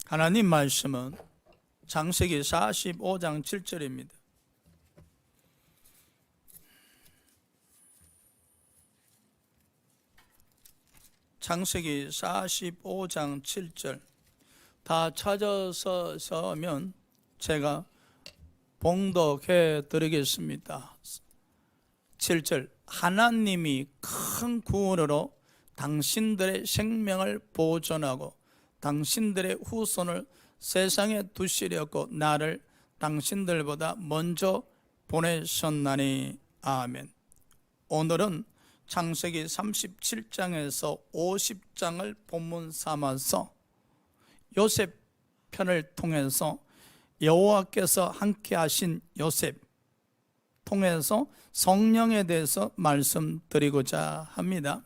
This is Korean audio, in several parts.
하나님 말씀은 창세기 45장 7절입니다. 창세기 45장 7절 다 찾아서 서면 제가 봉독해 드리겠습니다. 7절 하나님이 큰 구원으로 당신들의 생명을 보존하고 당신들의 후손을 세상에 두시려고 나를 당신들보다 먼저 보내셨나니. 아멘. 오늘은 창세기 37장에서 50장을 본문 삼아서 요셉 편을 통해서 여호와께서 함께 하신 요셉 통해서 성령에 대해서 말씀드리고자 합니다.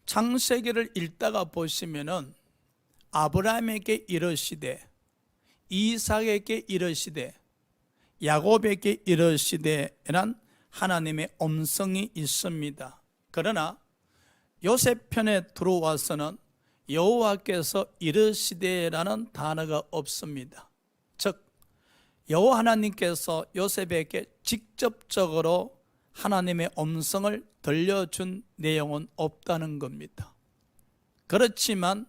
창세기를 읽다가 보시면은 아브라함에게 이르시되 이삭에게 이르시되 야곱에게 이르시되란 하나님의 음성이 있습니다. 그러나 요셉 편에 들어와서는 여호와께서 이르시되라는 단어가 없습니다. 즉 여호와 하나님께서 요셉에게 직접적으로 하나님의 음성을 들려준 내용은 없다는 겁니다. 그렇지만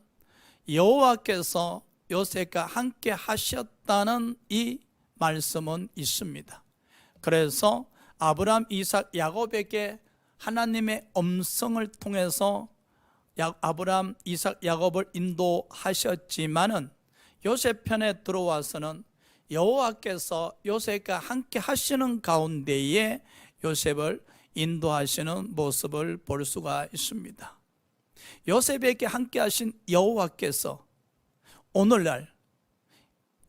여호와께서 요셉과 함께 하셨다는 이 말씀은 있습니다. 그래서 아브라함, 이삭, 야곱에게 하나님의 음성을 통해서 아브라함, 이삭, 야곱을 인도하셨지만은 요셉 편에 들어와서는 여호와께서 요셉과 함께 하시는 가운데에 요셉을 인도하시는 모습을 볼 수가 있습니다. 요셉에게 함께 하신 여호와께서 오늘날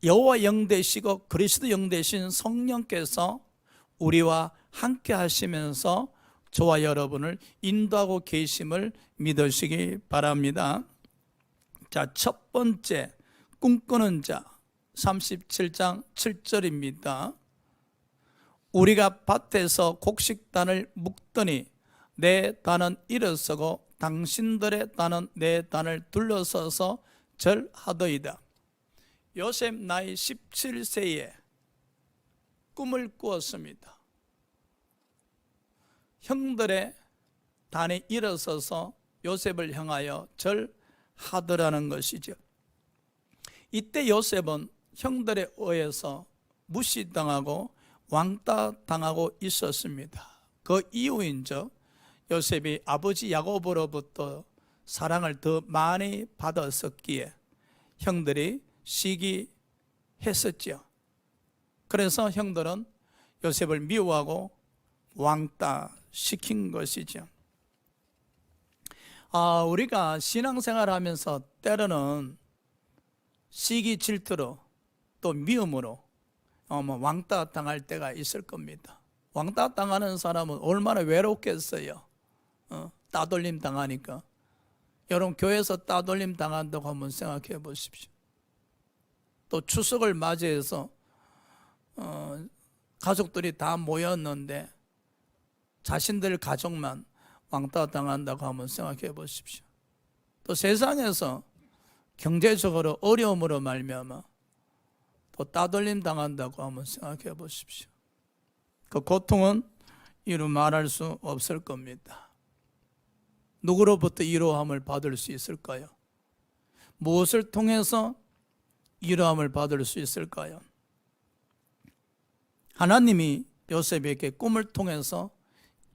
여호와 영 되시고 그리스도 영 되신 성령께서 우리와 함께 하시면서 저와 여러분을 인도하고 계심을 믿으시기 바랍니다. 자, 첫 번째 꿈꾸는 자 37장 7절입니다. 우리가 밭에서 곡식단을 묶더니 내 단은 일어서고 당신들의 단은 내 단을 둘러서서 절하더이다. 요셉 나이 17세에 꿈을 꾸었습니다. 형들의 단이 일어서서 요셉을 향하여 절하더라는 것이죠. 이때 요셉은 형들에 의해서 무시당하고 왕따당하고 있었습니다. 그 이유인즉 요셉이 아버지 야곱으로부터 사랑을 더 많이 받았었기에 형들이 시기했었죠. 그래서 형들은 요셉을 미워하고 왕따시킨 것이죠. 우리가 신앙생활하면서 때로는 시기 질투로 또 미움으로 왕따 당할 때가 있을 겁니다. 왕따 당하는 사람은 얼마나 외롭겠어요. 따돌림 당하니까. 여러분 교회에서 따돌림 당한다고 한번 생각해 보십시오. 또 추석을 맞이해서 가족들이 다 모였는데 자신들 가족만 왕따 당한다고 한번 생각해 보십시오. 또 세상에서 경제적으로 어려움으로 말미암아 또 따돌림 당한다고 한번 생각해 보십시오. 그 고통은 이루 말할 수 없을 겁니다. 누구로부터 위로함을 받을 수 있을까요? 무엇을 통해서 위로함을 받을 수 있을까요? 하나님이 요셉에게 꿈을 통해서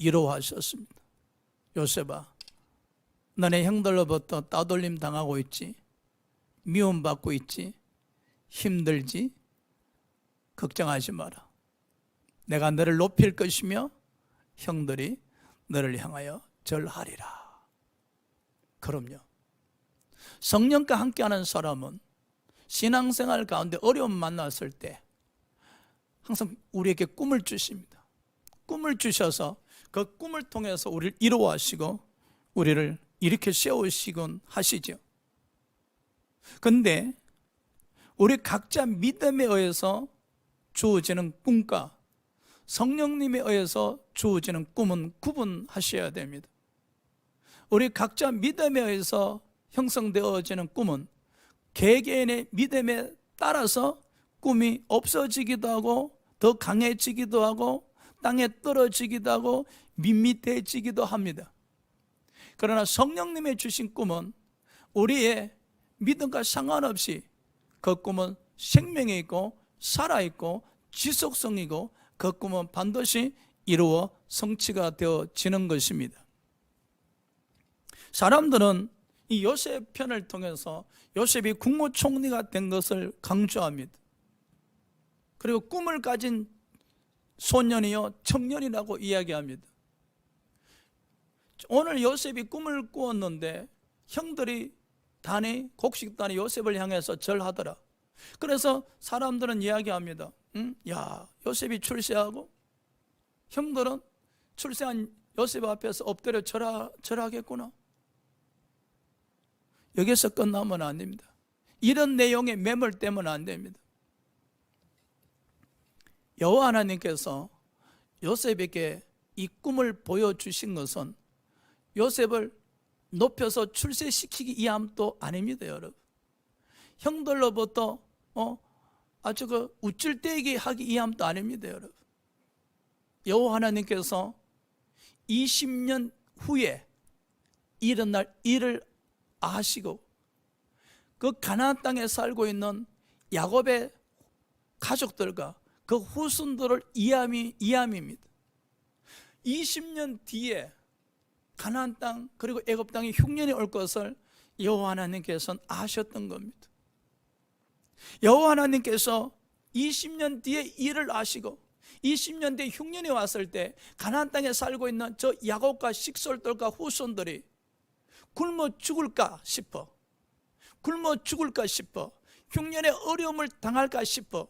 위로하셨습니다. 요셉아, 너네 형들로부터 따돌림 당하고 있지? 미움받고 있지? 힘들지? 걱정하지 마라. 내가 너를 높일 것이며 형들이 너를 향하여 절하리라. 그럼요. 성령과 함께하는 사람은 신앙생활 가운데 어려움 만났을 때 항상 우리에게 꿈을 주십니다. 꿈을 주셔서 그 꿈을 통해서 우리를 이루어하시고 우리를 이렇게 세우시곤 하시죠. 그런데 우리 각자 믿음에 의해서 주어지는 꿈과 성령님에 의해서 주어지는 꿈은 구분하셔야 됩니다. 우리 각자 믿음에 의해서 형성되어지는 꿈은 개개인의 믿음에 따라서 꿈이 없어지기도 하고 더 강해지기도 하고 땅에 떨어지기도 하고 밋밋해지기도 합니다. 그러나 성령님의 주신 꿈은 우리의 믿음과 상관없이 그 꿈은 생명이 있고 살아있고 지속성이고 그 꿈은 반드시 이루어 성취가 되어지는 것입니다. 사람들은 이 요셉 편을 통해서 요셉이 국무총리가 된 것을 강조합니다. 그리고 꿈을 가진 소년이요 청년이라고 이야기합니다. 오늘 요셉이 꿈을 꾸었는데 형들이 곡식단이 요셉을 향해서 절하더라. 그래서 사람들은 이야기합니다. 야, 요셉이 출세하고 형들은 출세한 요셉 앞에서 엎드려 절하겠구나. 여기서 끝나면 안 됩니다. 이런 내용에 매몰되면 안 됩니다. 여호와 하나님께서 요셉에게 이 꿈을 보여주신 것은 요셉을 높여서 출세시키기 위함도 아닙니다, 여러분. 형들로부터 아주 우쭐대게 하기 위함도 아닙니다, 여러분. 여호와 하나님께서 20년 후에 일어날 일을 아시고 그 가나안 땅에 살고 있는 야곱의 가족들과 그 후손들을 이함입니다. 20년 뒤에 가나안 땅 그리고 애굽 땅에 흉년이 올 것을 여호와 하나님께서는 아셨던 겁니다. 여호와 하나님께서 20년 뒤에 일을 아시고 20년 뒤에 흉년이 왔을 때 가나안 땅에 살고 있는 저 야곱과 식솔들과 후손들이 굶어 죽을까 싶어 흉년의 어려움을 당할까 싶어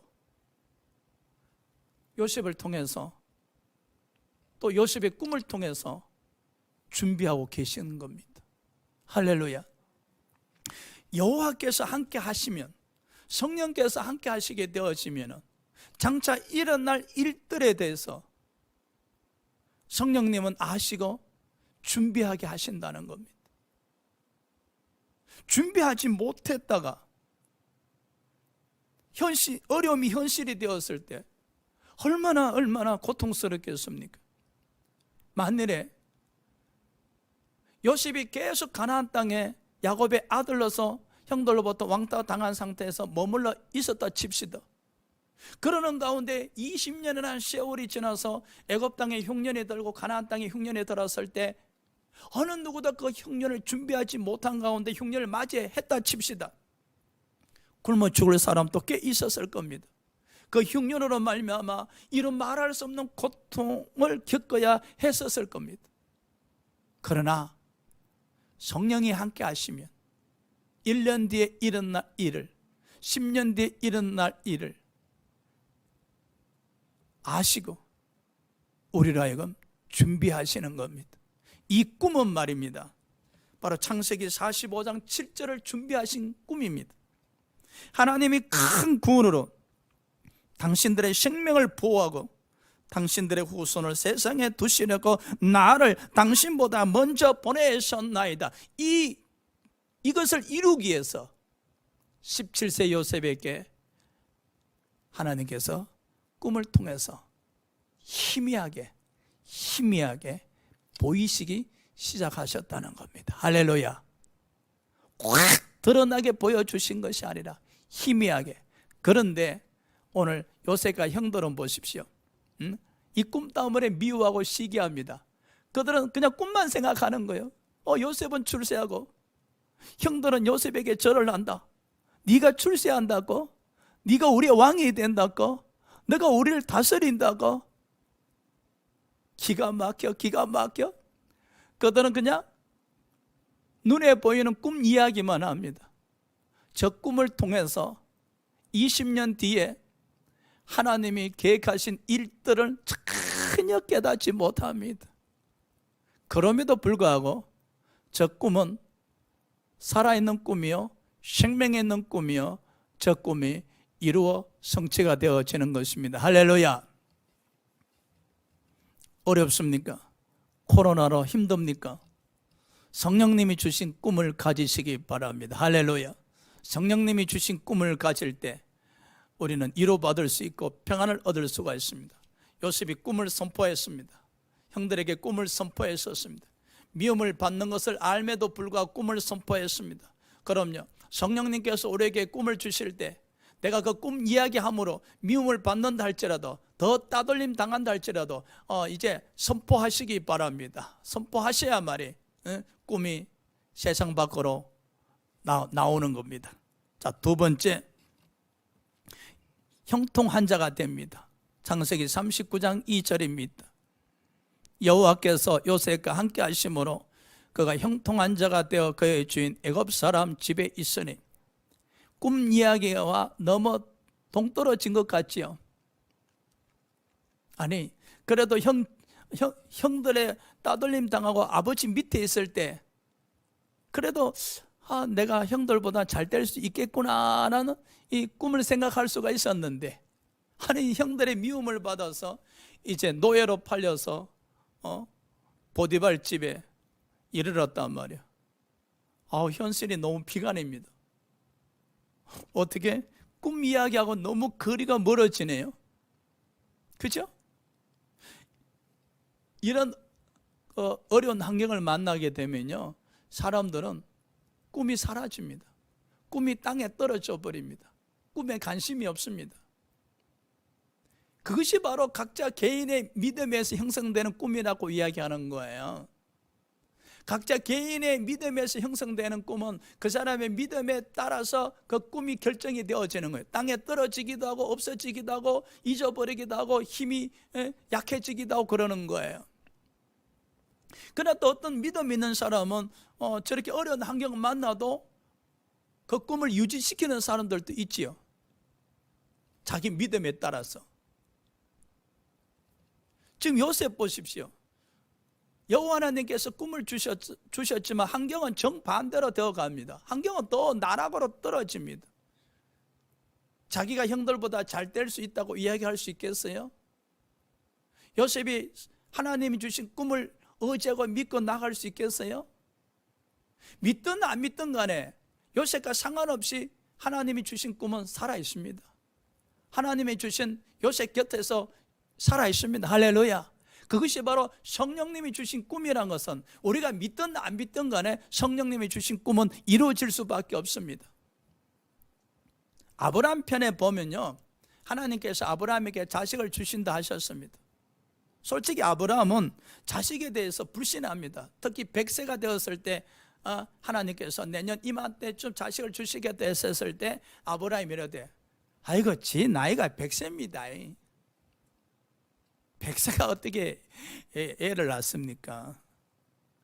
요셉을 통해서 또 요셉의 꿈을 통해서 준비하고 계시는 겁니다. 할렐루야. 여호와께서 함께 하시면, 성령께서 함께 하시게 되어지면 장차 일어날 일들에 대해서 성령님은 아시고 준비하게 하신다는 겁니다. 준비하지 못했다가 어려움이 현실이 되었을 때 얼마나 고통스럽겠습니까? 만일에 요셉이 계속 가나안 땅에 야곱의 아들로서 형들로부터 왕따 당한 상태에서 머물러 있었다 칩시다. 그러는 가운데 20년이라는 세월이 지나서 애굽 땅에 흉년이 들고 가나안 땅에 흉년이 들었을 때 어느 누구도 그 흉년을 준비하지 못한 가운데 흉년을 맞이했다 칩시다. 굶어 죽을 사람도 꽤 있었을 겁니다. 그 흉년으로 말미암아 이런 말할 수 없는 고통을 겪어야 했었을 겁니다. 그러나 성령이 함께 하시면 1년 뒤에 일어날 일을, 10년 뒤에 일어날 일을 아시고 우리로 하여금 준비하시는 겁니다. 이 꿈은 말입니다, 바로 창세기 45장 7절을 준비하신 꿈입니다. 하나님이 큰 구원으로 당신들의 생명을 보호하고 당신들의 후손을 세상에 두시려고 나를 당신보다 먼저 보내셨나이다. 이것을 이루기 위해서 17세 요셉에게 하나님께서 꿈을 통해서 희미하게 보이시기 시작하셨다는 겁니다. 할렐루야. 확 드러나게 보여주신 것이 아니라 희미하게. 그런데 오늘 요셉과 형들은 보십시오. 이 꿈 때문에 미워하고 시기합니다. 그들은 그냥 꿈만 생각하는 거예요. 요셉은 출세하고 형들은 요셉에게 절을 한다. 네가 출세한다고? 네가 우리의 왕이 된다고? 내가 우리를 다스린다고? 기가 막혀. 그들은 그냥 눈에 보이는 꿈 이야기만 합니다. 저 꿈을 통해서 20년 뒤에 하나님이 계획하신 일들을 전혀 깨닫지 못합니다. 그럼에도 불구하고 저 꿈은 살아있는 꿈이요, 생명에 있는 꿈이요, 저 꿈이 이루어 성취가 되어지는 것입니다. 할렐루야. 어렵습니까? 코로나로 힘듭니까? 성령님이 주신 꿈을 가지시기 바랍니다. 할렐루야. 성령님이 주신 꿈을 가질 때 우리는 위로받을 수 있고 평안을 얻을 수가 있습니다. 요셉이 꿈을 선포했습니다. 형들에게 꿈을 선포했었습니다. 미움을 받는 것을 알매도 불구하고 꿈을 선포했습니다. 그럼요, 성령님께서 우리에게 꿈을 주실 때 내가 그 꿈 이야기함으로 미움을 받는다 할지라도, 더 따돌림 당한다 할지라도 이제 선포하시기 바랍니다. 선포하셔야만이 꿈이 세상 밖으로 나오는 겁니다. 자, 두 번째, 형통한 자가 됩니다. 창세기 39장 2절입니다. 여호와께서 요셉과 함께 하심으로 그가 형통한 자가 되어 그의 주인 애굽 사람 집에 있으니. 꿈 이야기와 너무 동떨어진 것 같지요? 아니, 그래도 형들의 따돌림 당하고 아버지 밑에 있을 때 그래도 내가 형들보다 잘 될 수 있겠구나라는 이 꿈을 생각할 수가 있었는데, 아니 형들의 미움을 받아서 이제 노예로 팔려서 보디발 집에 이르렀단 말이야. 현실이 너무 비관입니다. 어떻게 꿈 이야기하고 너무 거리가 멀어지네요. 그죠? 이런 어려운 환경을 만나게 되면요, 사람들은 꿈이 사라집니다. 꿈이 땅에 떨어져 버립니다. 꿈에 관심이 없습니다. 그것이 바로 각자 개인의 믿음에서 형성되는 꿈이라고 이야기하는 거예요. 각자 개인의 믿음에서 형성되는 꿈은 그 사람의 믿음에 따라서 그 꿈이 결정이 되어지는 거예요. 땅에 떨어지기도 하고 없어지기도 하고 잊어버리기도 하고 힘이 약해지기도 하고 그러는 거예요. 그러나 또 어떤 믿음 있는 사람은 저렇게 어려운 환경을 만나도 그 꿈을 유지시키는 사람들도 있지요. 자기 믿음에 따라서. 지금 요셉 보십시오. 여호와 하나님께서 꿈을 주셨지만 환경은 정반대로 되어갑니다. 환경은 더 나락으로 떨어집니다. 자기가 형들보다 잘 될 수 있다고 이야기할 수 있겠어요? 요셉이 하나님이 주신 꿈을 의지하고 믿고 나갈 수 있겠어요? 믿든 안 믿든 간에 요셉과 상관없이 하나님이 주신 꿈은 살아있습니다. 하나님이 주신 요셉 곁에서 살아있습니다. 할렐루야. 그것이 바로 성령님이 주신 꿈이란 것은 우리가 믿든 안 믿든 간에 성령님이 주신 꿈은 이루어질 수밖에 없습니다. 아브라함 편에 보면요, 하나님께서 아브라함에게 자식을 주신다 하셨습니다. 솔직히 아브라함은 자식에 대해서 불신합니다. 특히 100세가 되었을 때 하나님께서 내년 이맘때쯤 자식을 주시겠다 했을 때 아브라함이 이러되, 아이고 지 나이가 100세입니다. 100세가 어떻게 애를 낳습니까?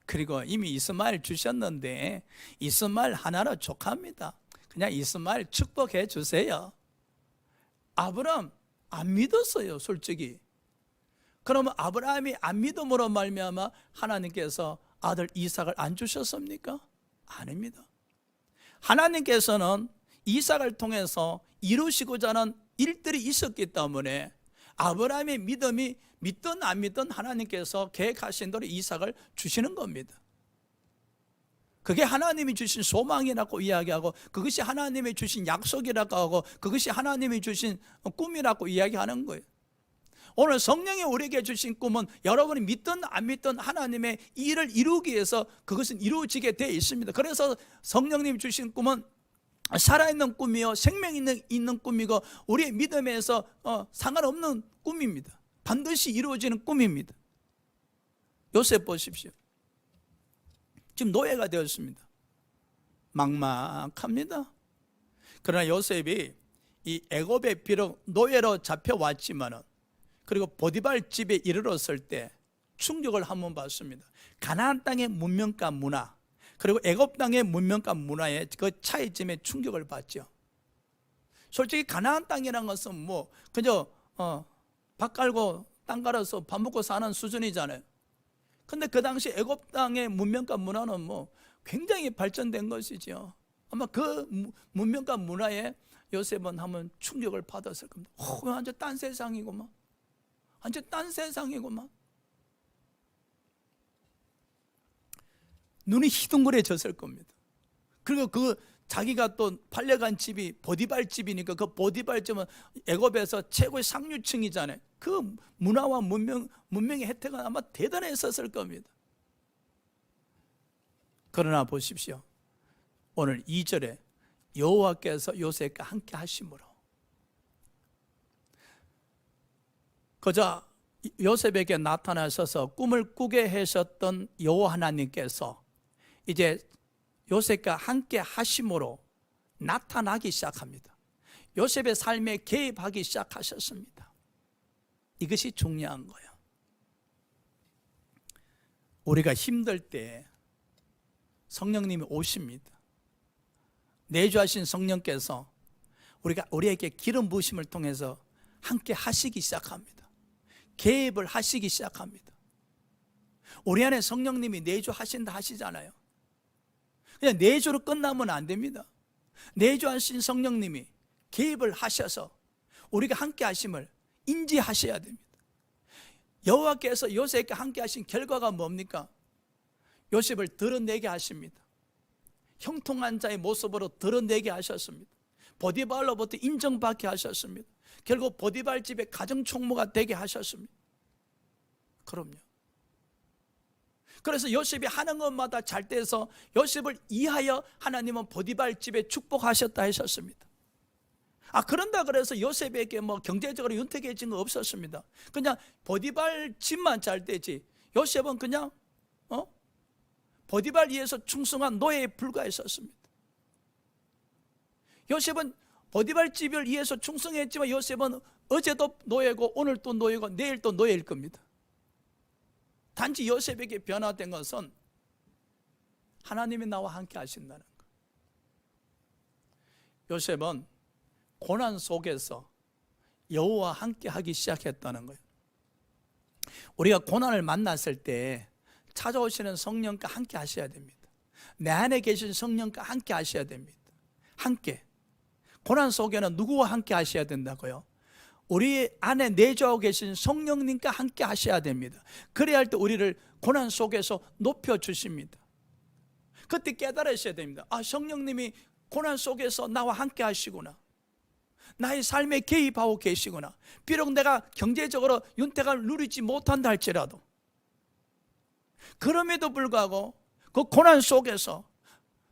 그리고 이미 이스마엘 주셨는데 이스마엘 하나로 족합니다. 그냥 이스마엘 축복해 주세요. 아브라함 안 믿었어요, 솔직히. 그러면 아브라함이 안 믿음으로 말미암아 하나님께서 아들 이삭을 안 주셨습니까? 아닙니다. 하나님께서는 이삭을 통해서 이루시고자 하는 일들이 있었기 때문에 아브라함의 믿음이 믿든 안 믿든 하나님께서 계획하신 대로 이삭을 주시는 겁니다. 그게 하나님이 주신 소망이라고 이야기하고, 그것이 하나님이 주신 약속이라고 하고, 그것이 하나님이 주신 꿈이라고 이야기하는 거예요. 오늘 성령이 우리에게 주신 꿈은 여러분이 믿든 안 믿든 하나님의 일을 이루기 위해서 그것은 이루어지게 되어 있습니다. 그래서 성령님이 주신 꿈은 살아있는 꿈이요, 생명 있는 꿈이고, 우리의 믿음에서 상관없는 꿈입니다. 반드시 이루어지는 꿈입니다. 요셉 보십시오. 지금 노예가 되었습니다. 막막합니다. 그러나 요셉이 이 애굽에 비록 노예로 잡혀왔지만은, 그리고 보디발 집에 이르렀을 때 충격을 한번 받습니다. 가나안 땅의 문명과 문화, 그리고 애굽 땅의 문명과 문화의 그 차이점에 충격을 받죠. 솔직히 가나안 땅이라는 것은 뭐 그저 밭 깔고 땅 갈아서 밥 먹고 사는 수준이잖아요. 근데 그 당시 애굽 땅의 문명과 문화는 뭐 굉장히 발전된 것이죠. 아마 그 문명과 문화에 요셉은 한번 충격을 받았을 겁니다. 완전 딴 세상이구만. 완전 딴 세상이구만. 눈이 희둥그레졌을 겁니다. 그리고 그 자기가 또 팔려간 집이 보디발 집이니까 그 보디발 집은 애굽에서 최고의 상류층이잖아요. 그 문화와 문명의 혜택은 아마 대단했었을 겁니다. 그러나 보십시오. 오늘 2절에 여호와께서 요셉과 함께 하심으로, 그저 요셉에게 나타나셔서 꿈을 꾸게 하셨던 여호와 하나님께서 이제 요셉과 함께 하심으로 나타나기 시작합니다. 요셉의 삶에 개입하기 시작하셨습니다. 이것이 중요한 거예요. 우리가 힘들 때 성령님이 오십니다. 내주하신 성령께서 우리에게 기름 부으심을 통해서 함께 하시기 시작합니다. 개입을 하시기 시작합니다. 우리 안에 성령님이 내주하신다 하시잖아요. 그냥 내주로 끝나면 안 됩니다. 내주하신 성령님이 개입을 하셔서 우리가 함께 하심을 인지하셔야 됩니다. 여호와께서 요셉과 함께 하신 결과가 뭡니까? 요셉을 드러내게 하십니다. 형통한 자의 모습으로 드러내게 하셨습니다. 보디발로부터 인정받게 하셨습니다. 결국 보디발 집의 가정총무가 되게 하셨습니다. 그럼요. 그래서 요셉이 하는 것마다 잘 돼서 요셉을 이하여 하나님은 보디발 집에 축복하셨다 하셨습니다. 그런다 그래서 요셉에게 경제적으로 윤택해진 거 없었습니다. 그냥 보디발 집만 잘 되지 요셉은 그냥 보디발 위에서 충성한 노예에 불과했었습니다. 요셉은 보디발 집을 위해서 충성했지만 요셉은 어제도 노예고 오늘 또 노예고 내일 또 노예일 겁니다. 단지 요셉에게 변화된 것은 하나님이 나와 함께 하신다는 것. 요셉은 고난 속에서 여호와와 함께 하기 시작했다는 거예요. 우리가 고난을 만났을 때 찾아오시는 성령과 함께 하셔야 됩니다. 내 안에 계신 성령과 함께 하셔야 됩니다. 함께. 고난 속에는 누구와 함께 하셔야 된다고요? 우리 안에 내주하고 계신 성령님과 함께 하셔야 됩니다. 그래야 할 때 우리를 고난 속에서 높여주십니다. 그때 깨달으셔야 됩니다. 성령님이 고난 속에서 나와 함께 하시구나. 나의 삶에 개입하고 계시구나. 비록 내가 경제적으로 윤택을 누리지 못한다 할지라도 그럼에도 불구하고 그 고난 속에서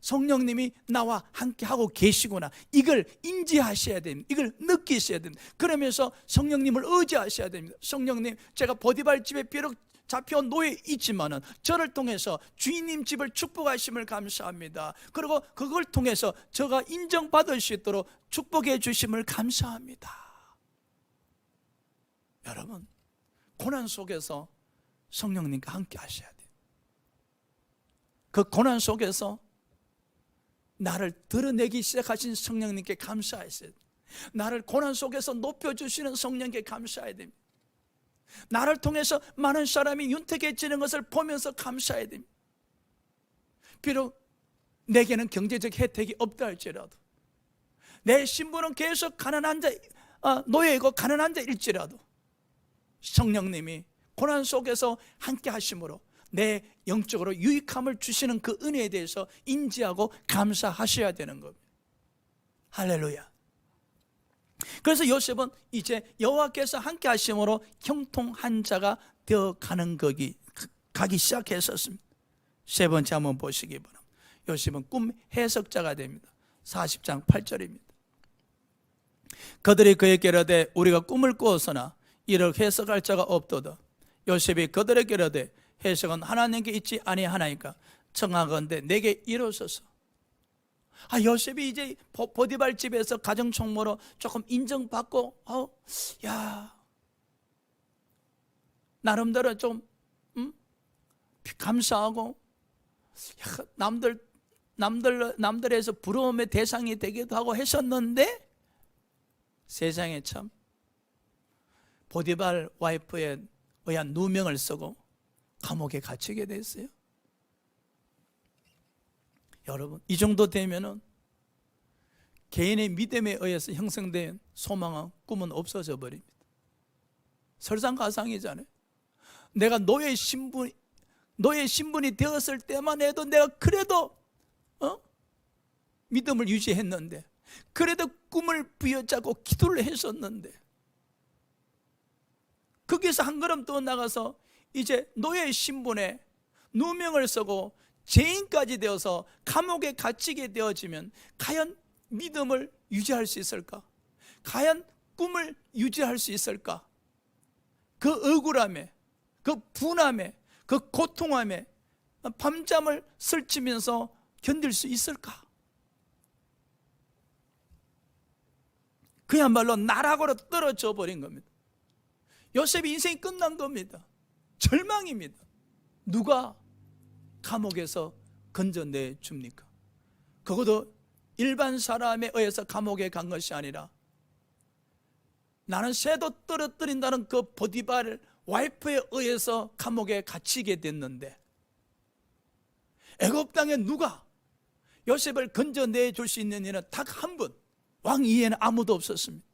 성령님이 나와 함께하고 계시구나. 이걸 인지하셔야 됩니다. 이걸 느끼셔야 됩니다. 그러면서 성령님을 의지하셔야 됩니다. 성령님, 제가 보디발 집에 비록 잡혀온 노예 있지만은 저를 통해서 주인님 집을 축복하심을 감사합니다. 그리고 그걸 통해서 저가 인정받을 수 있도록 축복해 주심을 감사합니다. 여러분, 고난 속에서 성령님과 함께 하셔야 돼요. 그 고난 속에서 나를 드러내기 시작하신 성령님께 감사하셔야 돼요. 나를 고난 속에서 높여주시는 성령님께 감사해야 됩니다. 나를 통해서 많은 사람이 윤택해지는 것을 보면서 감사해야 됩니다. 비록 내게는 경제적 혜택이 없다 할지라도, 내 신분은 계속 가난한 자, 노예이고 가난한 자일지라도 성령님이 고난 속에서 함께 하심으로 내 영적으로 유익함을 주시는 그 은혜에 대해서 인지하고 감사하셔야 되는 겁니다. 할렐루야. 그래서 요셉은 이제 여호와께서 함께 하심으로 형통한 자가 되어 가기 시작했었습니다. 세 번째 한번 보시기 바랍니다. 요셉은 꿈 해석자가 됩니다. 40장 8절입니다. 그들이 그에게 이르되 우리가 꿈을 꾸었으나 이를 해석할 자가 없도다. 요셉이 그들에게 이르되 해석은 하나님께 있지 아니하나이까 청하건대 내게 이루소서. 요셉이 이제 보디발 집에서 가정총무로 조금 인정받고 나름대로 좀 감사하고 남들에서 부러움의 대상이 되기도 하고 했었는데 세상에 참 보디발 와이프에 의한 누명을 쓰고 감옥에 갇히게 됐어요. 여러분, 이 정도 되면은 개인의 믿음에 의해서 형성된 소망은 꿈은 없어져 버립니다. 설상가상이잖아요. 내가 노예 신분이 되었을 때만 해도 내가 그래도 믿음을 유지했는데, 그래도 꿈을 부여잡고 기도를 했었는데, 거기서 한 걸음 더 나가서 이제 노예 신분에 누명을 쓰고 죄인까지 되어서 감옥에 갇히게 되어지면 과연 믿음을 유지할 수 있을까? 과연 꿈을 유지할 수 있을까? 그 억울함에, 그 분함에, 그 고통함에 밤잠을 설치면서 견딜 수 있을까? 그야말로 나락으로 떨어져 버린 겁니다. 요셉의 인생이 끝난 겁니다. 절망입니다. 누가 감옥에서 건져내 줍니까? 그것도 일반 사람에 의해서 감옥에 간 것이 아니라 나는 새도 떨어뜨린다는 그 보디발 와이프에 의해서 감옥에 갇히게 됐는데, 애굽 땅에 누가 요셉을 건져내 줄 수 있는 이는 딱 한 분, 왕 이에는 아무도 없었습니다.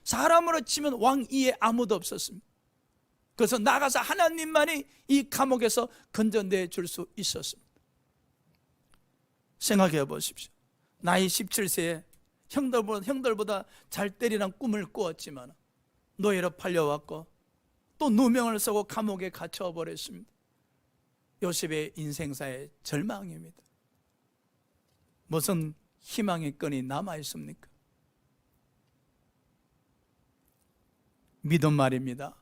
사람으로 치면 왕 이에 아무도 없었습니다. 그래서 나가서 하나님만이 이 감옥에서 건져내 줄 수 있었습니다. 생각해 보십시오. 나이 17세에 형들보다 잘 때리란 꿈을 꾸었지만 노예로 팔려왔고 또 누명을 쓰고 감옥에 갇혀버렸습니다. 요셉의 인생사의 절망입니다. 무슨 희망의 끈이 남아있습니까? 믿음 말입니다.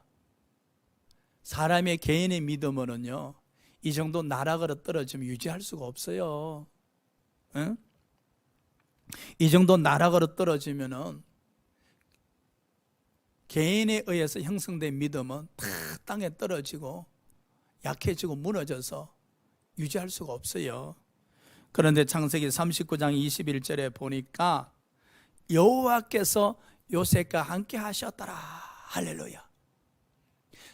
사람의 개인의 믿음으로는요, 이 정도 나락으로 떨어지면 유지할 수가 없어요. 응? 이 정도 나락으로 떨어지면은 개인에 의해서 형성된 믿음은 다 땅에 떨어지고 약해지고 무너져서 유지할 수가 없어요. 그런데 창세기 39장 21절에 보니까 여호와께서 요셉과 함께 하셨더라. 할렐루야.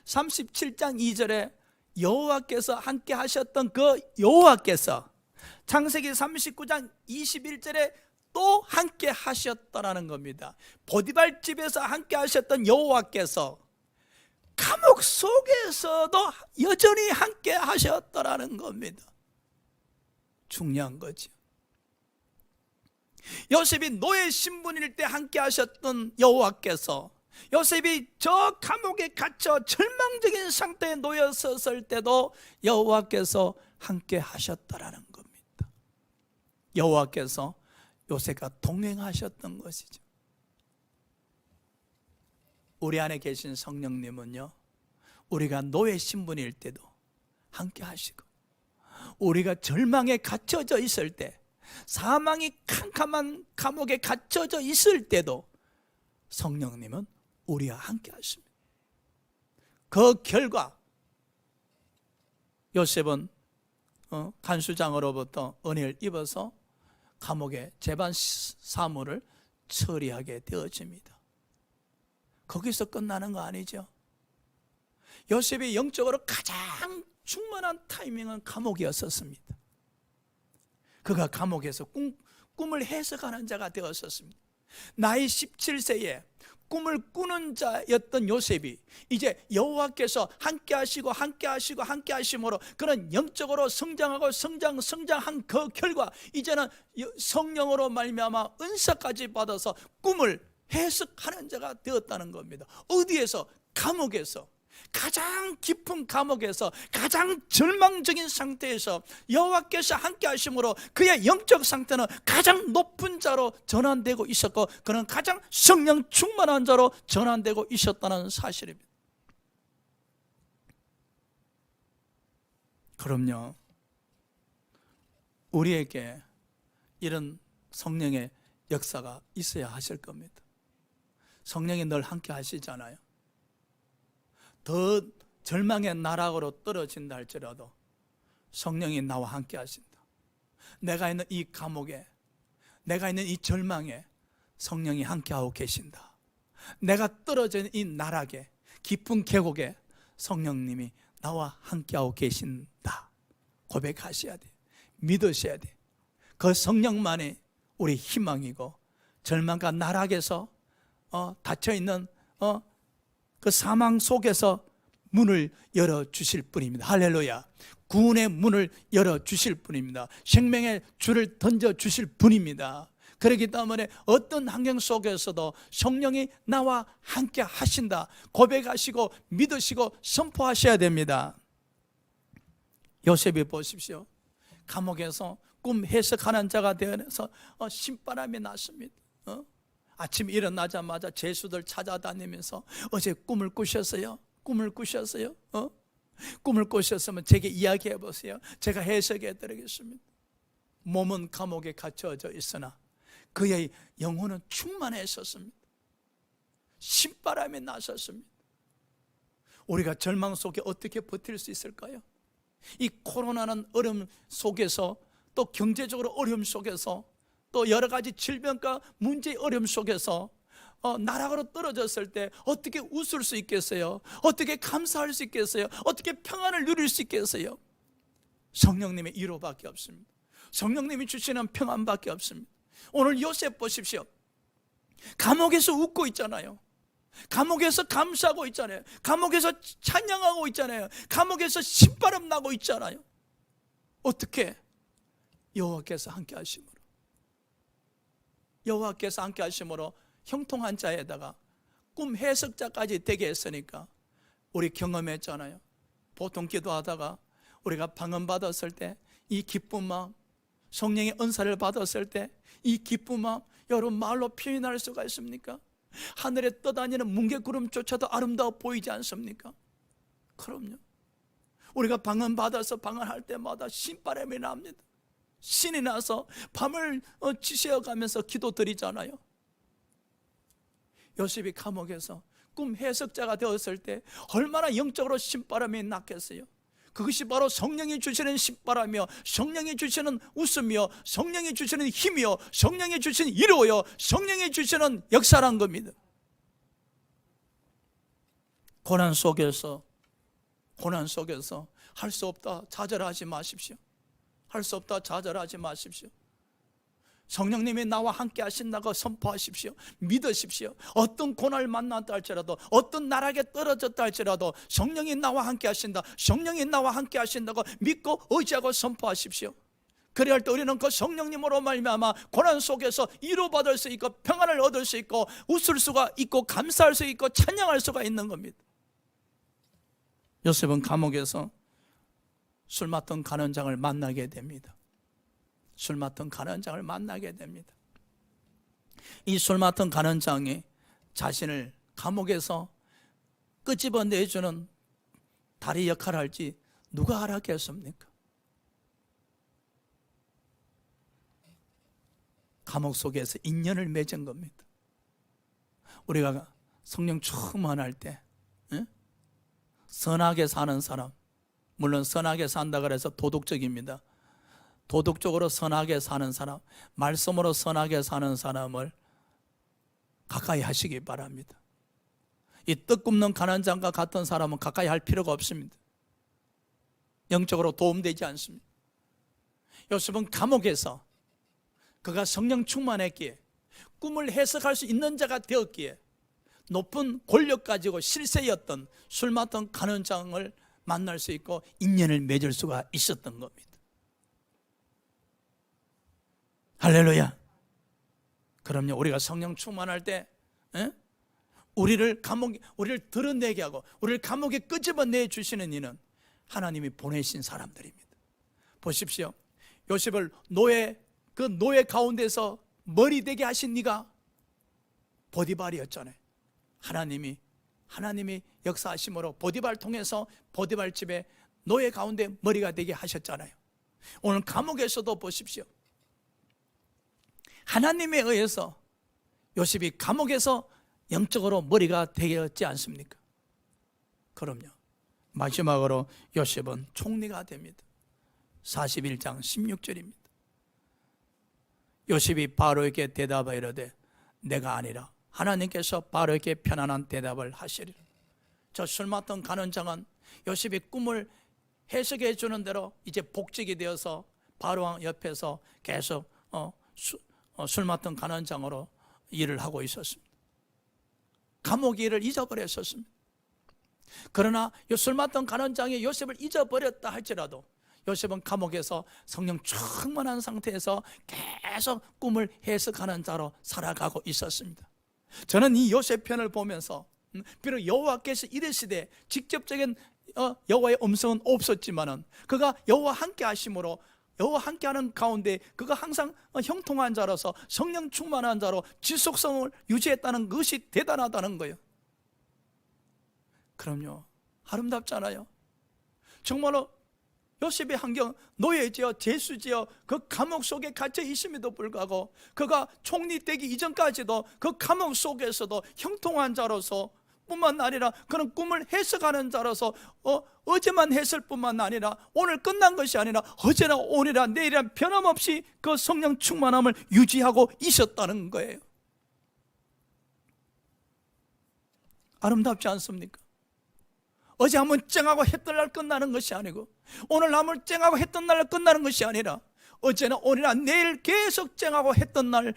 37장 2절에 여호와께서 함께 하셨던 그 여호와께서 창세기 39장 21절에 또 함께 하셨더라는 겁니다. 보디발 집에서 함께 하셨던 여호와께서 감옥 속에서도 여전히 함께 하셨더라는 겁니다. 중요한 거죠. 요셉이 노예 신분일 때 함께 하셨던 여호와께서 요셉이 저 감옥에 갇혀 절망적인 상태에 놓였었을 때도 여호와께서 함께 하셨다라는 겁니다. 여호와께서 요셉과 동행하셨던 것이죠. 우리 안에 계신 성령님은요, 우리가 노예 신분일 때도 함께 하시고, 우리가 절망에 갇혀져 있을 때, 사망이 캄캄한 감옥에 갇혀져 있을 때도 성령님은 우리와 함께 하십니다. 그 결과 요셉은 간수장으로부터 은혜를 입어서 감옥의 재반 사무를 처리하게 되어집니다. 거기서 끝나는 거 아니죠. 요셉이 영적으로 가장 충만한 타이밍은 감옥이었었습니다. 그가 감옥에서 꿈을 해석하는 자가 되었었습니다. 나이 17세에 꿈을 꾸는 자였던 요셉이 이제 여호와께서 함께 하시고 함께 하시고 함께 하심으로 그는 영적으로 성장하고 성장한 그 결과 이제는 성령으로 말미암아 은사까지 받아서 꿈을 해석하는 자가 되었다는 겁니다. 어디에서? 감옥에서. 가장 깊은 감옥에서 가장 절망적인 상태에서 여호와께서 함께 하심으로 그의 영적 상태는 가장 높은 자로 전환되고 있었고 그는 가장 성령 충만한 자로 전환되고 있었다는 사실입니다. 그럼요, 우리에게 이런 성령의 역사가 있어야 하실 겁니다. 성령이 늘 함께 하시잖아요. 더 절망의 나락으로 떨어진다 할지라도 성령이 나와 함께 하신다. 내가 있는 이 감옥에, 내가 있는 이 절망에 성령이 함께하고 계신다. 내가 떨어져 있는 이 나락에, 깊은 계곡에 성령님이 나와 함께하고 계신다. 고백하셔야 돼. 믿으셔야 돼. 그 성령만이 우리 희망이고 절망과 나락에서 닫혀있는 그 사망 속에서 문을 열어주실 분입니다. 할렐루야. 구원의 문을 열어주실 분입니다. 생명의 줄을 던져주실 분입니다. 그렇기 때문에 어떤 환경 속에서도 성령이 나와 함께 하신다 고백하시고 믿으시고 선포하셔야 됩니다. 요셉이 보십시오. 감옥에서 꿈 해석하는 자가 되어서 신바람이 났습니다. 아침 일어나자마자 죄수들 찾아다니면서 어제 꿈을 꾸셨어요? 꿈을 꾸셨어요? 꿈을 꾸셨으면 제게 이야기해 보세요. 제가 해석해 드리겠습니다. 몸은 감옥에 갇혀져 있으나 그의 영혼은 충만했었습니다. 신바람이 났었습니다. 우리가 절망 속에 어떻게 버틸 수 있을까요? 이 코로나는 어려움 속에서, 또 경제적으로 어려움 속에서, 또 여러 가지 질병과 문제의 어려움 속에서 나락으로 떨어졌을 때 어떻게 웃을 수 있겠어요? 어떻게 감사할 수 있겠어요? 어떻게 평안을 누릴 수 있겠어요? 성령님의 위로밖에 없습니다. 성령님이 주시는 평안밖에 없습니다. 오늘 요셉 보십시오. 감옥에서 웃고 있잖아요. 감옥에서 감사하고 있잖아요. 감옥에서 찬양하고 있잖아요. 감옥에서 신바람 나고 있잖아요. 어떻게? 여호와께서 함께 하심으로, 여호와께서 함께 하심으로 형통한 자에다가 꿈 해석자까지 되게 했으니까 우리 경험했잖아요. 보통 기도하다가 우리가 방언 받았을 때 이 기쁜 마음, 성령의 은사를 받았을 때 이 기쁜 마음, 여러분 말로 표현할 수가 있습니까? 하늘에 떠다니는 뭉게구름조차도 아름다워 보이지 않습니까? 그럼요. 우리가 방언 받아서 방언할 때마다 신바람이 납니다. 신이 나서 밤을 지새어가면서 기도 드리잖아요. 요셉이 감옥에서 꿈 해석자가 되었을 때 얼마나 영적으로 신바람이 났겠어요. 그것이 바로 성령이 주시는 신바람이요, 성령이 주시는 웃음이요, 성령이 주시는 힘이요, 성령이 주시는 위로요, 성령이 주시는 역사란 겁니다. 고난 속에서 할 수 없다 좌절하지 마십시오. 할 수 없다 좌절하지 마십시오. 성령님이 나와 함께 하신다고 선포하십시오. 믿으십시오. 어떤 고난을 만났다 할지라도, 어떤 나락에 떨어졌다 할지라도 성령이 나와 함께 하신다, 성령이 나와 함께 하신다고 믿고 의지하고 선포하십시오. 그래야 할 때 우리는 그 성령님으로 말미암아 고난 속에서 위로받을 수 있고 평안을 얻을 수 있고 웃을 수가 있고 감사할 수 있고 찬양할 수가 있는 겁니다. 요셉은 감옥에서 술 맡던 간원장을 만나게 됩니다. 술 맡은 간원장을 만나게 됩니다. 이 술 맡은 간원장이 자신을 감옥에서 끄집어내주는 다리 역할을 할지 누가 알았겠습니까? 감옥 속에서 인연을 맺은 겁니다. 우리가 성령 충만할 때 선하게 사는 사람, 물론 선하게 산다 그래서 도덕적입니다. 도덕적으로 선하게 사는 사람, 말씀으로 선하게 사는 사람을 가까이 하시기 바랍니다. 이 떡 굽는 간원장과 같은 사람은 가까이 할 필요가 없습니다. 영적으로 도움되지 않습니다. 요셉은 감옥에서 그가 성령 충만했기에, 꿈을 해석할 수 있는 자가 되었기에 높은 권력 가지고 실세였던 술 맡은 간원장을 만날 수 있고 인연을 맺을 수가 있었던 겁니다. 할렐루야. 그럼요, 우리가 성령 충만할 때 우리를 드러내게 하고 우리를 감옥에 끄집어내 주시는 이는 하나님이 보내신 사람들입니다. 보십시오. 요셉을 노예 가운데서 머리 되게 하신 네가 보디발이었잖아요. 하나님이 역사하심으로 보디발 통해서 보디발 집에 노예 가운데 머리가 되게 하셨잖아요. 오늘 감옥에서도 보십시오. 하나님에 의해서 요셉이 감옥에서 영적으로 머리가 되었지 않습니까? 그럼요. 마지막으로 요셉은 총리가 됩니다. 41장 16절입니다. 요셉이 바로에게 대답하여 이르되 내가 아니라 하나님께서 바로에게 편안한 대답을 하시리라. 저 술 맡은 간원장은 요셉이 꿈을 해석해 주는 대로 이제 복직이 되어서 바로왕 옆에서 계속 술 맡은 간원장으로 일을 하고 있었습니다. 감옥 일을 잊어버렸었습니다. 그러나 술 맡던 간원장이 요셉을 잊어버렸다 할지라도 요셉은 감옥에서 성령 충만한 상태에서 계속 꿈을 해석하는 자로 살아가고 있었습니다. 저는 이 요셉 편을 보면서 비록 여호와께서 이르시되 직접적인 여호와의 음성은 없었지만은 그가 여호와 함께 하심으로 여호와 함께하는 가운데 그가 항상 형통한 자로서 성령 충만한 자로 지속성을 유지했다는 것이 대단하다는 거예요. 그럼요, 아름답잖아요. 정말로 요셉의 환경, 노예지어 죄수지어 그 감옥 속에 갇혀 있음에도 불구하고 그가 총리 되기 이전까지도 그 감옥 속에서도 형통한 자로서 뿐만 아니라 그런 꿈을 해석하는 자로서 어제만 했을 뿐만 아니라 오늘 끝난 것이 아니라 어제나 오늘이나 내일이나 변함없이 그 성령 충만함을 유지하고 있었다는 거예요. 아름답지 않습니까? 어제 한번 쨍하고 했던 날 끝나는 것이 아니고 오늘 한번 쨍하고 했던 날 끝나는 것이 아니라 어제나 오늘이나 내일 계속 쨍하고 했던 날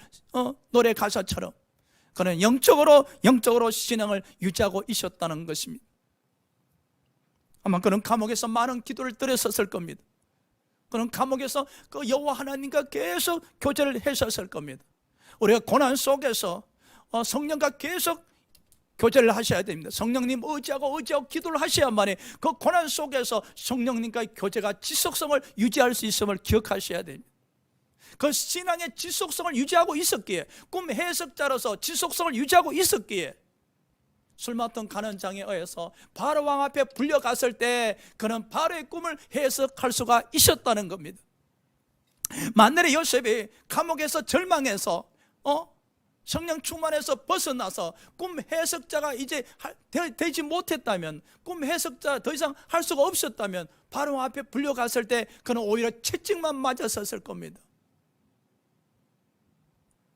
노래 가사처럼 그는 영적으로 신앙을 유지하고 있었다는 것입니다. 아마 그는 감옥에서 많은 기도를 드렸었을 겁니다. 그는 감옥에서 그 여호와 하나님과 계속 교제를 했었을 겁니다. 우리가 고난 속에서 성령과 계속 교제를 하셔야 됩니다. 성령님 의지하고 기도를 하셔야만이 그 고난 속에서 성령님과의 교제가 지속성을 유지할 수 있음을 기억하셔야 됩니다. 그 신앙의 지속성을 유지하고 있었기에, 꿈 해석자로서 지속성을 유지하고 있었기에 술 맡던 간원장에 의해서 바로 왕 앞에 불려갔을 때 그는 바로의 꿈을 해석할 수가 있었다는 겁니다. 만일에 요셉이 감옥에서 절망해서 성령 충만해서 벗어나서 꿈 해석자가 이제 되지 못했다면, 꿈 해석자 더 이상 할 수가 없었다면 바로 앞에 불려갔을 때 그는 오히려 채찍만 맞았었을 겁니다.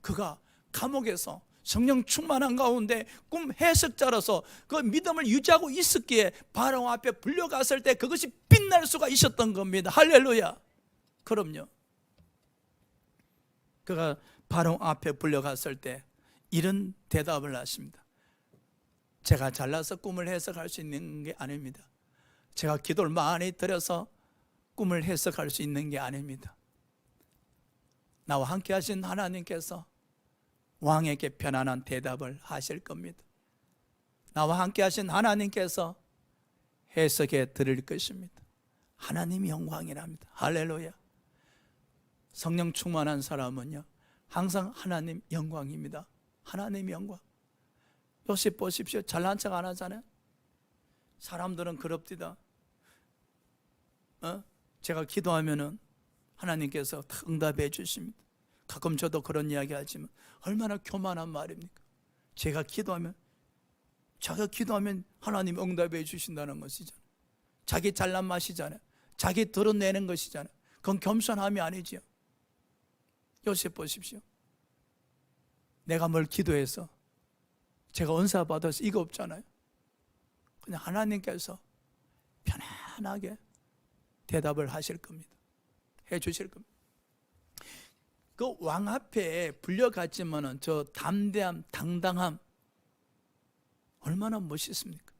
그가 감옥에서 성령 충만한 가운데 꿈 해석자로서 그 믿음을 유지하고 있었기에 바로 앞에 불려갔을 때 그것이 빛날 수가 있었던 겁니다. 할렐루야. 그럼요. 그가 바로 앞에 불려갔을 때 이런 대답을 하십니다. 제가 잘나서 꿈을 해석할 수 있는 게 아닙니다. 제가 기도를 많이 드려서 꿈을 해석할 수 있는 게 아닙니다. 나와 함께 하신 하나님께서 왕에게 편안한 대답을 하실 겁니다. 나와 함께 하신 하나님께서 해석해 드릴 것입니다. 하나님이 영광이랍니다. 할렐루야. 성령 충만한 사람은요 항상 하나님 영광입니다. 하나님 영광. 요셉 보십시오. 잘난 척 안 하잖아요. 사람들은 그럽디다. 제가 기도하면은 하나님께서 응답해 주십니다. 가끔 저도 그런 이야기 하지만 얼마나 교만한 말입니까? 제가 기도하면 하나님 응답해 주신다는 것이잖아요. 자기 잘난 맛이잖아요. 자기 드러내는 것이잖아요. 그건 겸손함이 아니지요. 요셉 보십시오. 내가 뭘 기도해서 제가 은사 받아서 이거 없잖아요. 그냥 하나님께서 편안하게 대답을 하실 겁니다. 해 주실 겁니다. 그 왕 앞에 불려갔지만은 저 담대함, 당당함 얼마나 멋있습니까?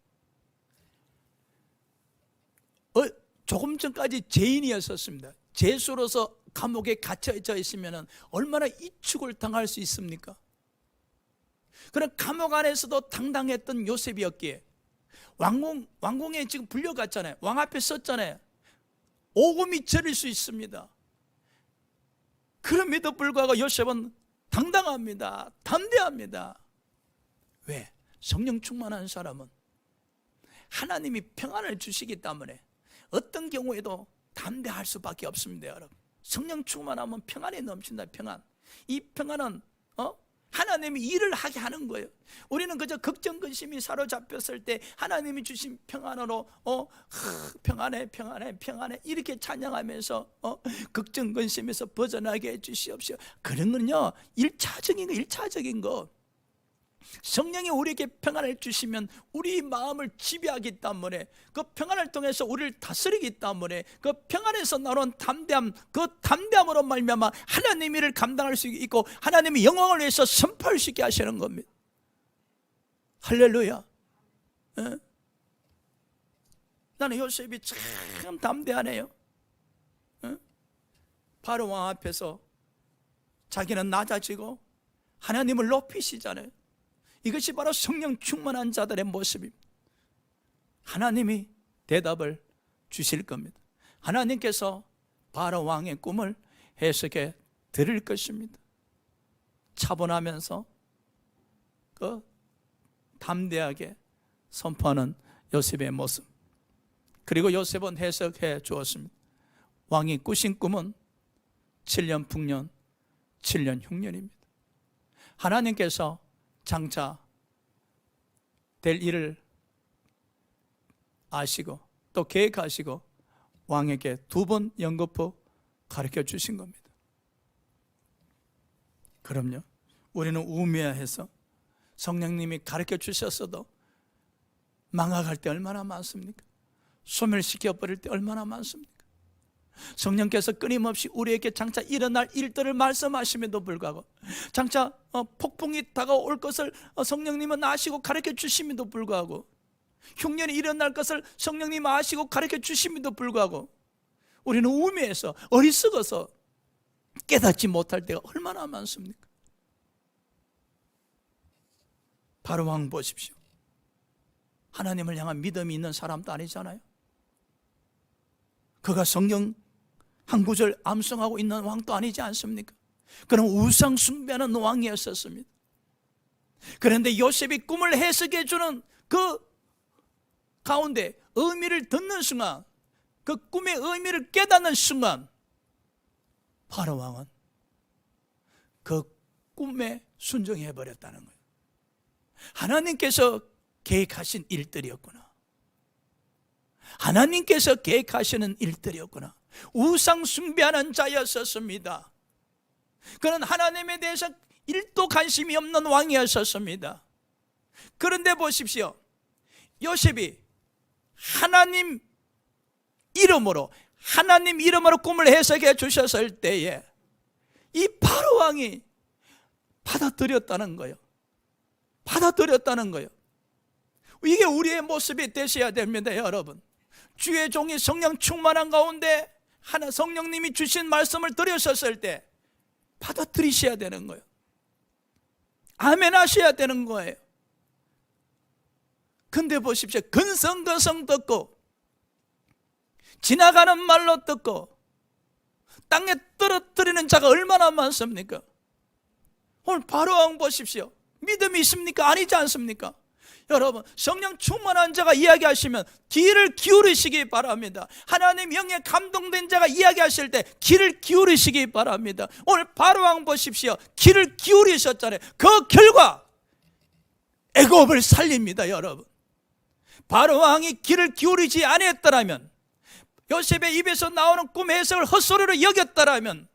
조금 전까지 죄인이었었습니다. 죄수로서 감옥에 갇혀져 있으면 얼마나 이축을 당할 수 있습니까? 그런 감옥 안에서도 당당했던 요셉이었기에 왕궁에 지금 불려갔잖아요. 왕 앞에 섰잖아요. 오금이 저릴 수 있습니다. 그럼에도 불구하고 요셉은 당당합니다. 담대합니다. 왜? 성령 충만한 사람은 하나님이 평안을 주시기 때문에 어떤 경우에도 담대할 수밖에 없습니다. 여러분, 성령 충만하면 평안이 넘친다. 평안. 이 평안은 하나님이 일을 하게 하는 거예요. 우리는 그저 걱정 근심이 사로잡혔을 때 하나님이 주신 평안으로 평안해 이렇게 찬양하면서 걱정 근심에서 벗어나게 해주시옵시오. 그런 건요 일차적인 거. 성령이 우리에게 평안을 주시면 우리 마음을 지배하기 때문에 그 평안을 통해서 우리를 다스리기 때문에 그 평안에서 나오는 담대함, 그 담대함으로 말미암아 하나님의 일을 감당할 수 있고 하나님의 영광을 위해서 선포할 수 있게 하시는 겁니다. 할렐루야. 나는 요셉이 참 담대하네요. 응? 바로 왕 앞에서 자기는 낮아지고 하나님을 높이시잖아요. 이것이 바로 성령 충만한 자들의 모습입니다. 하나님이 대답을 주실 겁니다. 하나님께서 바로 왕의 꿈을 해석해 드릴 것입니다. 차분하면서 담대하게 선포하는 요셉의 모습. 그리고 요셉은 해석해 주었습니다. 왕이 꾸신 꿈은 7년 풍년, 7년 흉년입니다. 하나님께서 장차 될 일을 아시고 또 계획하시고 왕에게 2번 연거푸 가르쳐 주신 겁니다. 그럼요, 우리는 우매해서 성령님이 가르쳐 주셨어도 망각할 때 얼마나 많습니까? 소멸시켜버릴 때 얼마나 많습니까? 성령께서 끊임없이 우리에게 장차 일어날 일들을 말씀하심에도 불구하고, 장차 폭풍이 다가올 것을 성령님은 아시고 가르쳐 주심에도 불구하고, 흉년이 일어날 것을 성령님 아시고 가르쳐 주심에도 불구하고 우리는 우매해서 어리석어서 깨닫지 못할 때가 얼마나 많습니까? 바로 왕 보십시오. 하나님을 향한 믿음이 있는 사람도 아니잖아요. 그가 성경 한 구절 암송하고 있는 왕도 아니지 않습니까? 그는 우상 숭배하는 왕이었었습니다. 그런데 요셉이 꿈을 해석해 주는 그 가운데 의미를 듣는 순간, 그 꿈의 의미를 깨닫는 순간, 바로 왕은 그 꿈에 순종해 버렸다는 거예요. 하나님께서 계획하신 일들이었구나. 하나님께서 계획하시는 일들이었구나. 우상 숭배하는 자였었습니다. 그는 하나님에 대해서 1도 관심이 없는 왕이었었습니다. 그런데 보십시오, 요셉이 하나님 이름으로 꿈을 해석해 주셨을 때에 이 바로 왕이 받아들였다는 거예요. 받아들였다는 거예요. 이게 우리의 모습이 되셔야 됩니다, 여러분. 주의 종이 성령 충만한 가운데 하나 성령님이 주신 말씀을 들으셨을 때 받아들이셔야 되는 거예요. 아멘 하셔야 되는 거예요. 근데 보십시오, 근성근성 듣고 지나가는 말로 듣고 땅에 떨어뜨리는 자가 얼마나 많습니까? 오늘 바로 왕 보십시오. 믿음이 있습니까? 아니지 않습니까? 여러분, 성령 충만한 자가 이야기하시면 귀를 기울이시기 바랍니다. 하나님 영에 감동된 자가 이야기하실 때 귀를 기울이시기 바랍니다. 오늘 바로왕 보십시오. 귀를 기울이셨잖아요. 그 결과 애굽을 살립니다, 여러분. 바로왕이 귀를 기울이지 않았더라면, 요셉의 입에서 나오는 꿈 해석을 헛소리로 여겼더라면,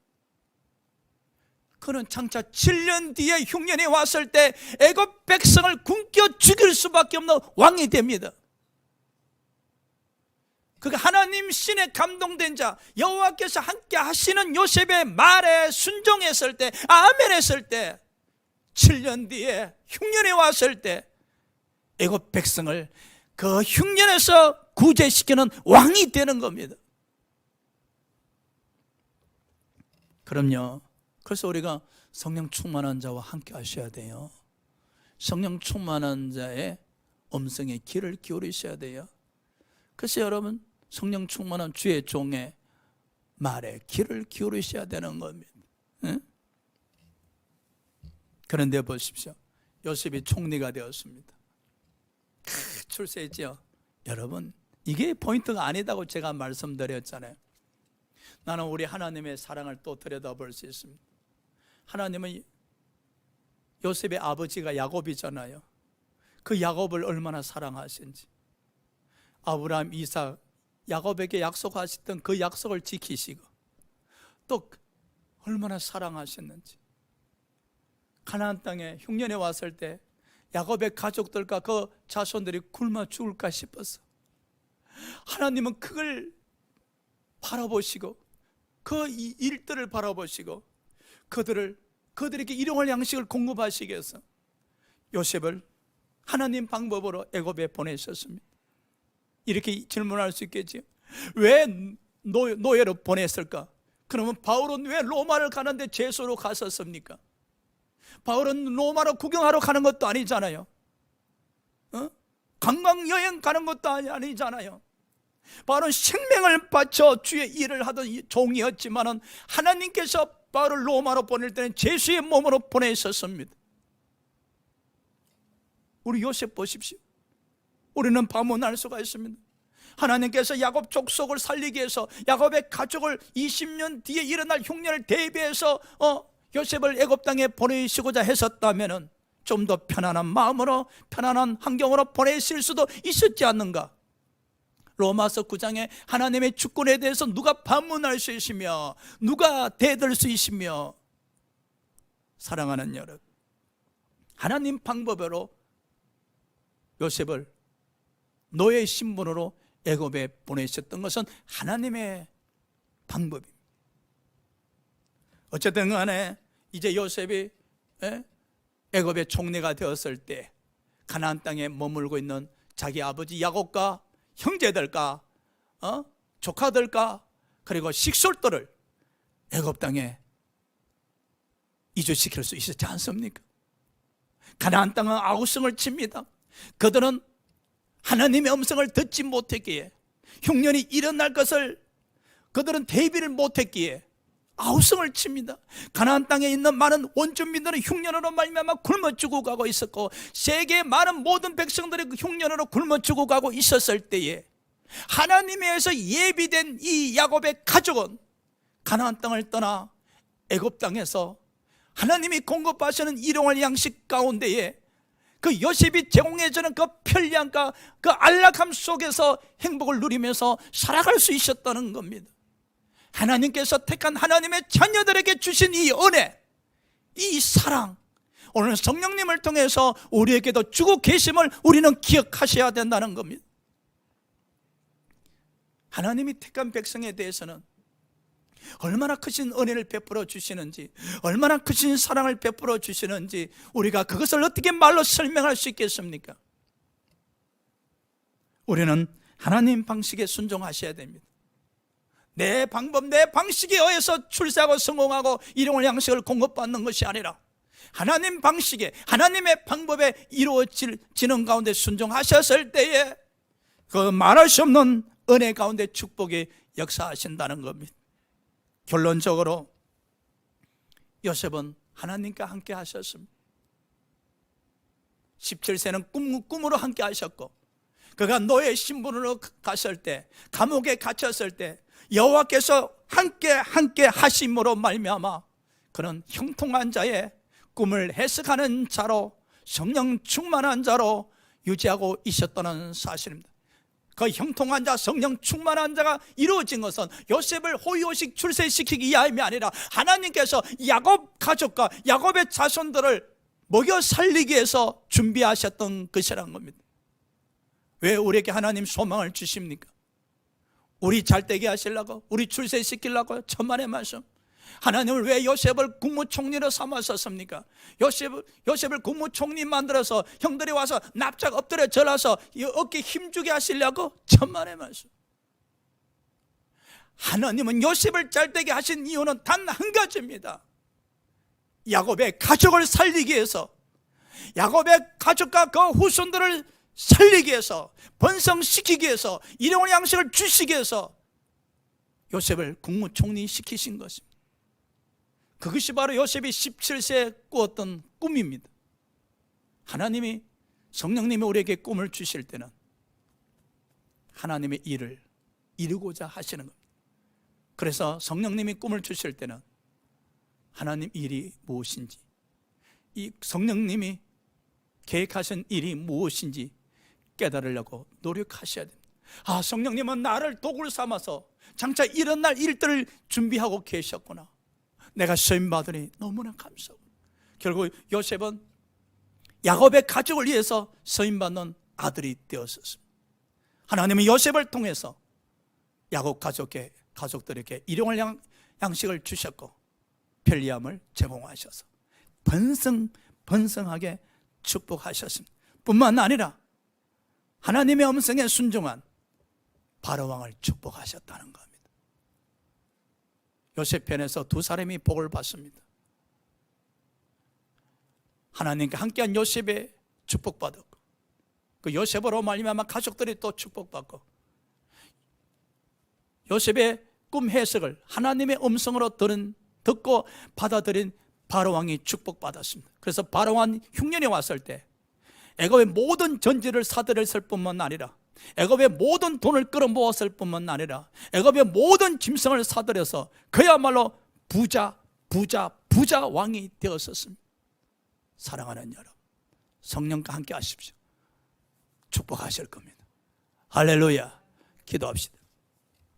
그는 장차 7년 뒤에 흉년이 왔을 때 애굽 백성을 굶겨 죽일 수밖에 없는 왕이 됩니다. 그가 하나님 신에 감동된 자, 여호와께서 함께 하시는 요셉의 말에 순종했을 때, 아멘 했을 때, 7년 뒤에 흉년이 왔을 때 애굽 백성을 그 흉년에서 구제시키는 왕이 되는 겁니다. 그럼요, 그래서 우리가 성령 충만한 자와 함께 하셔야 돼요. 성령 충만한 자의 음성에 귀를 기울이셔야 돼요. 그래서 여러분, 성령 충만한 주의 종의 말에 귀를 기울이셔야 되는 겁니다. 응? 그런데 보십시오, 요셉이 총리가 되었습니다. 출세했죠. 여러분, 이게 포인트가 아니다고 제가 말씀드렸잖아요. 나는 우리 하나님의 사랑을 또 들여다볼 수 있습니다. 하나님은 요셉의 아버지가 야곱이잖아요. 그 야곱을 얼마나 사랑하신지, 아브라함, 이삭, 야곱에게 약속하셨던 그 약속을 지키시고 또 얼마나 사랑하셨는지, 가나안 땅에 흉년에 왔을 때 야곱의 가족들과 그 자손들이 굶어 죽을까 싶어서 하나님은 그걸 바라보시고 그 일들을 바라보시고 그들에게 일용할 양식을 공급하시기 위해서 요셉을 하나님 방법으로 애굽에 보내셨습니다. 이렇게 질문할 수 있겠지. 왜 노예로 보냈을까? 그러면 바울은 왜 로마를 가는데 제소로 갔었습니까? 바울은 로마로 구경하러 가는 것도 아니잖아요. 관광여행 가는 것도 아니잖아요. 바울은 생명을 바쳐 주의 일을 하던 종이었지만은 하나님께서 바울을 로마로 보낼 때는 제수의 몸으로 보내셨습니다. 우리 요셉 보십시오. 우리는 반문할 수가 있습니다. 하나님께서 야곱 족속을 살리기 위해서 야곱의 가족을 20년 뒤에 일어날 흉년을 대비해서 요셉을 애굽 땅에 보내시고자 했었다면은 좀 더 편안한 마음으로 편안한 환경으로 보내실 수도 있었지 않는가? 로마서 9장에 하나님의 주권에 대해서 누가 반문할 수 있으며 누가 대들 수 있으며, 사랑하는 여러분, 하나님 방법으로 요셉을 노예 신분으로 애굽에 보내셨던 것은 하나님의 방법입니다. 어쨌든 간에 이제 요셉이 애굽의 총리가 되었을 때 가나안 땅에 머물고 있는 자기 아버지 야곱과 형제들과 조카들과 그리고 식솔들을 애굽 땅에 이주시킬 수 있었지 않습니까? 가나안 땅은 아우성을 칩니다. 그들은 하나님의 음성을 듣지 못했기에, 흉년이 일어날 것을 그들은 대비를 못했기에 아우성을 칩니다. 가나안 땅에 있는 많은 원주민들은 흉년으로 말미암아 굶어 죽어가고 있었고, 세계의 많은 모든 백성들이 그 흉년으로 굶어 죽어가고 있었을 때에 하나님에서 예비된 이 야곱의 가족은 가나안 땅을 떠나 애굽 땅에서 하나님이 공급하시는 일용할 양식 가운데에 그 요셉이 제공해주는 그 편리함과 그 안락함 속에서 행복을 누리면서 살아갈 수 있었다는 겁니다. 하나님께서 택한 하나님의 자녀들에게 주신 이 은혜, 이 사랑, 오늘 성령님을 통해서 우리에게도 주고 계심을 우리는 기억하셔야 된다는 겁니다. 하나님이 택한 백성에 대해서는 얼마나 크신 은혜를 베풀어 주시는지, 얼마나 크신 사랑을 베풀어 주시는지 우리가 그것을 어떻게 말로 설명할 수 있겠습니까? 우리는 하나님 방식에 순종하셔야 됩니다. 내 방법, 내 방식에 의해서 출세하고 성공하고 일용할 양식을 공급받는 것이 아니라 하나님 방식에, 하나님의 방법에 이루어지는 가운데 순종하셨을 때에 그 말할 수 없는 은혜 가운데 축복이 역사하신다는 겁니다. 결론적으로 요셉은 하나님과 함께 하셨습니다. 17세는 꿈으로 함께 하셨고, 그가 노예 신분으로 갔을 때, 감옥에 갇혔을 때 여호와께서 함께 하심으로 말미암아 그는 형통한 자의 꿈을 해석하는 자로, 성령 충만한 자로 유지하고 있었다는 사실입니다. 그 형통한 자, 성령 충만한 자가 이루어진 것은 요셉을 호의호식 출세시키기 위함이 아니라 하나님께서 야곱 가족과 야곱의 자손들을 먹여 살리기 위해서 준비하셨던 것이라는 겁니다. 왜 우리에게 하나님 소망을 주십니까? 우리 잘되게 하시려고, 우리 출세시키려고. 천만의 말씀. 하나님을 왜 요셉을 국무총리로 삼았었습니까? 요셉을 국무총리 만들어서 형들이 와서 납작 엎드려 절하서 어깨 힘주게 하시려고. 천만의 말씀. 하나님은 요셉을 잘되게 하신 이유는 단 한 가지입니다. 야곱의 가족을 살리기 위해서, 야곱의 가족과 그 후손들을 살리기 위해서, 번성시키기 위해서, 일용할 양식을 주시기 위해서 요셉을 국무총리 시키신 것입니다. 그것이 바로 요셉이 17세에 꾸었던 꿈입니다. 하나님이, 성령님이 우리에게 꿈을 주실 때는 하나님의 일을 이루고자 하시는 겁니다. 그래서 성령님이 꿈을 주실 때는 하나님 일이 무엇인지, 이 성령님이 계획하신 일이 무엇인지 깨달으려고 노력하셔야 됩니다. 성령님은 나를 도구를 삼아서 장차 일어날 일들을 준비하고 계셨구나. 내가 쓰임받으니 너무나 감사하고. 결국 요셉은 야곱의 가족을 위해서 쓰임받는 아들이 되었습니다. 하나님은 요셉을 통해서 야곱 가족들에게 일용할 양식을 주셨고 편리함을 제공하셔서 번성하게 축복하셨습니다. 뿐만 아니라 하나님의 음성에 순종한 바로 왕을 축복하셨다는 겁니다. 요셉 편에서 두 사람이 복을 받습니다. 하나님께 함께한 요셉의 축복받았고, 그 요셉으로 말미암아 가족들이 또 축복받고, 요셉의 꿈 해석을 하나님의 음성으로 듣고 받아들인 바로 왕이 축복받았습니다. 그래서 바로 왕 흉년이 왔을 때 애굽의 모든 전지를 사들였을 뿐만 아니라, 애굽의 모든 돈을 끌어모았을 뿐만 아니라, 애굽의 모든 짐승을 사들여서 그야말로 부자 왕이 되었었습니다. 사랑하는 여러분, 성령과 함께 하십시오. 축복하실 겁니다. 할렐루야. 기도합시다.